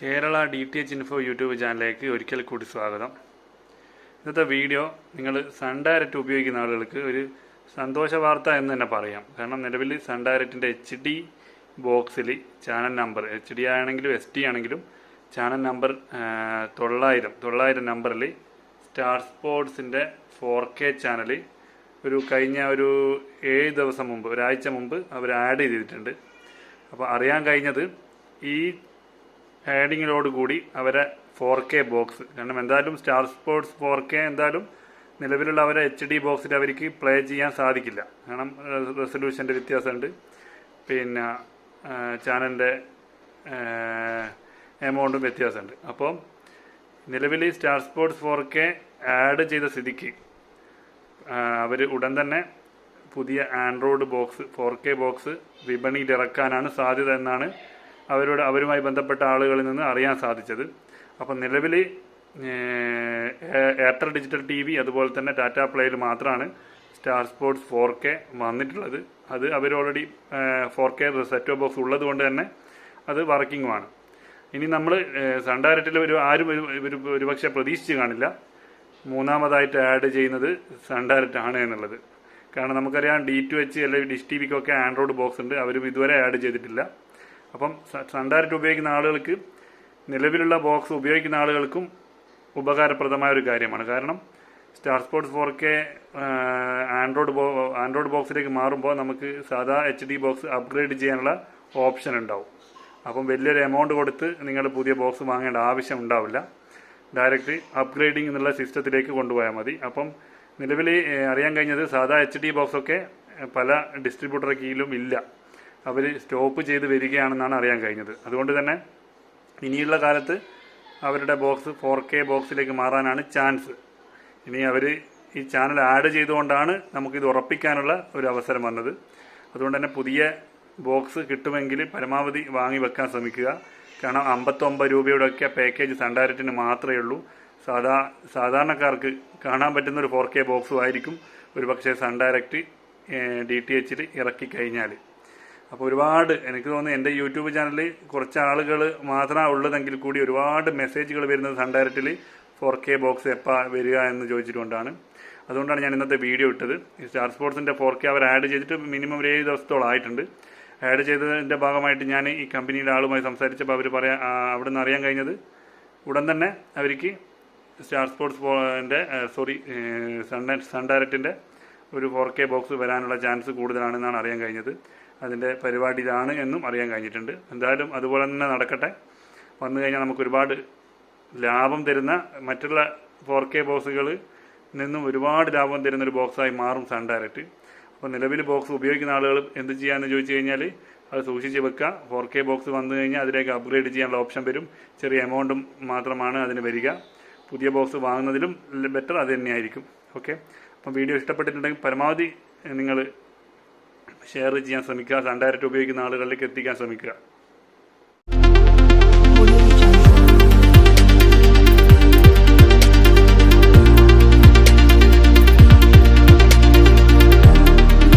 Kerala DTH info YouTube ചാനലിലേക്ക് ഒരിക്കൽ കൂടി സ്വാഗതം. ഇന്നത്തെ വീഡിയോ നിങ്ങൾ സൺ ഡയറക്റ്റ് ഉപയോഗിക്കുന്ന ആളുകൾക്ക് ഒരു സന്തോഷ വാർത്ത എന്ന് തന്നെ പറയാം. കാരണം നിലവിൽ സൺ ഡയറക്റ്റിൻ്റെ HD ബോക്സിൽ ചാനൽ നമ്പർ HD ആണെങ്കിലും SD ആണെങ്കിലും ചാനൽ നമ്പർ 900 നമ്പറിൽ സ്റ്റാർ സ്പോർട്സിൻ്റെ 4K ചാനൽ കഴിഞ്ഞ 7 ദിവസം മുമ്പ്, ഒരാഴ്ച മുമ്പ് അവർ ആഡ് ചെയ്തിട്ടുണ്ട്. അപ്പോൾ അറിയാൻ കഴിഞ്ഞത് ഈ ആഡിങ്ങിനോട് കൂടി അവരെ 4K ബോക്സ്, കാരണം എന്തായാലും സ്റ്റാർ സ്പോർട്സ് 4K എന്തായാലും നിലവിലുള്ള അവരെ HD ബോക്സിൽ അവർക്ക് പ്ലേ ചെയ്യാൻ സാധിക്കില്ല. കാരണം റെസൊല്യൂഷൻ്റെ വ്യത്യാസമുണ്ട്, പിന്നെ ചാനലിൻ്റെ എമൗണ്ടും വ്യത്യാസമുണ്ട്. അപ്പോൾ നിലവിൽ സ്റ്റാർ സ്പോർട്സ് 4K ആഡ് ചെയ്ത സ്ഥിതിക്ക് അവർ ഉടൻ തന്നെ പുതിയ ആൻഡ്രോയിഡ് ബോക്സ് 4K ബോക്സ് വിപണിയിൽ ഇറക്കാനാണ് സാധ്യത എന്നാണ് അവരുമായി ബന്ധപ്പെട്ട ആളുകളിൽ നിന്ന് അറിയാൻ സാധിച്ചത്. അപ്പം നിലവിൽ എയർടെൽ ഡിജിറ്റൽ TV അതുപോലെ തന്നെ ടാറ്റ പ്ലേയിൽ മാത്രമാണ് സ്റ്റാർ സ്പോർട്സ് 4K വന്നിട്ടുള്ളത്. അത് അവർ already 4K set of box ഉള്ളത് കൊണ്ട് തന്നെ അത് വർക്കിങ്ങുമാണ്. ഇനി നമ്മൾ സൺ ഡയറക്റ്റിൽ ആരും ഒരുപക്ഷെ പ്രതീക്ഷിച്ച് കാണില്ല മൂന്നാമതായിട്ട് ആഡ് ചെയ്യുന്നത് സൺ ഡയറക്റ്റ് ആണ് എന്നുള്ളത്. കാരണം നമുക്കറിയാം D2H അല്ലെങ്കിൽ ഡിഷ് TVക്കൊക്കെ ആൻഡ്രോയിഡ് ബോക്സ് ഉണ്ട്, അവരും ഇതുവരെ ആഡ് ചെയ്തിട്ടില്ല. അപ്പം സൺ ഡയറക്റ്റ് ഉപയോഗിക്കുന്ന ആളുകൾക്ക്, നിലവിലുള്ള ബോക്സ് ഉപയോഗിക്കുന്ന ആളുകൾക്കും ഉപകാരപ്രദമായ ഒരു കാര്യമാണ്. കാരണം സ്റ്റാർ സ്പോർട്സ് 4K ആൻഡ്രോയിഡ് ബോക്സിലേക്ക് മാറുമ്പോൾ നമുക്ക് സാധാ HD ബോക്സ് അപ്ഗ്രേഡ് ചെയ്യാനുള്ള ഓപ്ഷൻ ഉണ്ടാവും. അപ്പം വലിയൊരു എമൗണ്ട് കൊടുത്ത് നിങ്ങൾ പുതിയ ബോക്സ് വാങ്ങേണ്ട ആവശ്യം ഉണ്ടാവില്ല. ഡയറക്റ്റ് അപ്ഗ്രേഡിംഗ് എന്നുള്ള സിസ്റ്റത്തിലേക്ക് കൊണ്ടുപോയാൽ മതി. അപ്പം നിലവിൽ അറിയാൻ കഴിഞ്ഞത് സാധാ HD ബോക്സൊക്കെ പല ഡിസ്ട്രിബ്യൂട്ടറുടെ കീഴിലും ഇല്ല, അവർ സ്റ്റോപ്പ് ചെയ്ത് വരികയാണെന്നാണ് അറിയാൻ കഴിഞ്ഞത്. അതുകൊണ്ട് തന്നെ ഇനിയുള്ള കാലത്ത് അവരുടെ ബോക്സ് 4K ബോക്സിലേക്ക് മാറാനാണ് ചാൻസ്. ഇനി അവർ ഈ ചാനൽ ആഡ് ചെയ്തുകൊണ്ടാണ് നമുക്കിത് ഉറപ്പിക്കാനുള്ള ഒരു അവസരം വന്നത്. അതുകൊണ്ട് തന്നെ പുതിയ ബോക്സ് കിട്ടുമെങ്കിൽ പരമാവധി വാങ്ങി വെക്കാൻ ശ്രമിക്കുക. കാരണം 59 രൂപയുടെയൊക്കെ പാക്കേജ് സൺ ഡയറക്റ്റിന് മാത്രമേ ഉള്ളൂ. സാധാരണക്കാർക്ക് കാണാൻ പറ്റുന്നൊരു 4K ബോക്സും ആയിരിക്കും ഒരുപക്ഷെ സൺ ഡയറക്റ്റ് DTHൽ ഇറക്കി കഴിഞ്ഞാൽ. അപ്പോൾ ഒരുപാട്, എനിക്ക് തോന്നുന്നു എൻ്റെ യൂട്യൂബ് ചാനലിൽ കുറച്ച് ആളുകൾ മാത്രമാണ് ഉള്ളതെങ്കിൽ കൂടി ഒരുപാട് മെസ്സേജുകൾ വരുന്നത് സൺ ഡയറക്റ്റിൽ 4K ബോക്സ് എപ്പോൾ വരിക എന്ന് ചോദിച്ചിട്ടുകൊണ്ടാണ്. അതുകൊണ്ടാണ് ഞാൻ ഇന്നത്തെ വീഡിയോ ഇട്ടത്. ഈ സ്റ്റാർ സ്പോർട്സിൻ്റെ 4K അവർ ആഡ് ചെയ്തിട്ട് മിനിമം ഒരു 7 ദിവസത്തോളം ആയിട്ടുണ്ട്. ആഡ് ചെയ്തതിൻ്റെ ഭാഗമായിട്ട് ഞാൻ ഈ കമ്പനിയുടെ ആളുമായി സംസാരിച്ചപ്പോൾ അവർ അവിടെ നിന്ന് അറിയാൻ കഴിഞ്ഞത് ഉടൻ തന്നെ അവർക്ക് സ്റ്റാർ സ്പോർട്സിൻ്റെ സൺ ഡയറക്റ്റിൻ്റെ ഒരു 4K ബോക്സ് വരാനുള്ള ചാൻസ് കൂടുതലാണെന്നാണ് അറിയാൻ കഴിഞ്ഞത്. അതിൻ്റെ പരിപാടിയിലാണ് എന്നും അറിയാൻ കഴിഞ്ഞിട്ടുണ്ട്. എന്തായാലും അതുപോലെ തന്നെ നടക്കട്ടെ. വന്നു കഴിഞ്ഞാൽ നമുക്ക് ഒരുപാട് ലാഭം തരുന്ന, മറ്റുള്ള 4K ബോക്സുകളിൽ നിന്നും ഒരുപാട് ലാഭം തരുന്നൊരു ബോക്സായി മാറും സൺ ഡയറക്റ്റ്. അപ്പോൾ നിലവിൽ ബോക്സ് ഉപയോഗിക്കുന്ന ആളുകൾ എന്ത് ചെയ്യാമെന്ന് ചോദിച്ചു കഴിഞ്ഞാൽ അത് സൂക്ഷിച്ച് വെക്കുക. 4K ബോക്സ് വന്നു കഴിഞ്ഞാൽ അതിലേക്ക് അപ്ഗ്രേഡ് ചെയ്യാനുള്ള ഓപ്ഷൻ വരും. ചെറിയ എമൗണ്ടും മാത്രമാണ് അതിന് വരിക. പുതിയ ബോക്സ് വാങ്ങുന്നതിലും ബെറ്റർ അത് തന്നെയായിരിക്കും. ഓക്കെ, അപ്പം വീഡിയോ ഇഷ്ടപ്പെട്ടിട്ടുണ്ടെങ്കിൽ പരമാവധി നിങ്ങൾ ഷെയർ ചെയ്യാൻ ശ്രമിക്കുക, സൺ ഡയറക്റ്റ് ഉപയോഗിക്കുന്ന ആളുകളിലേക്ക് എത്തിക്കാൻ ശ്രമിക്കുക.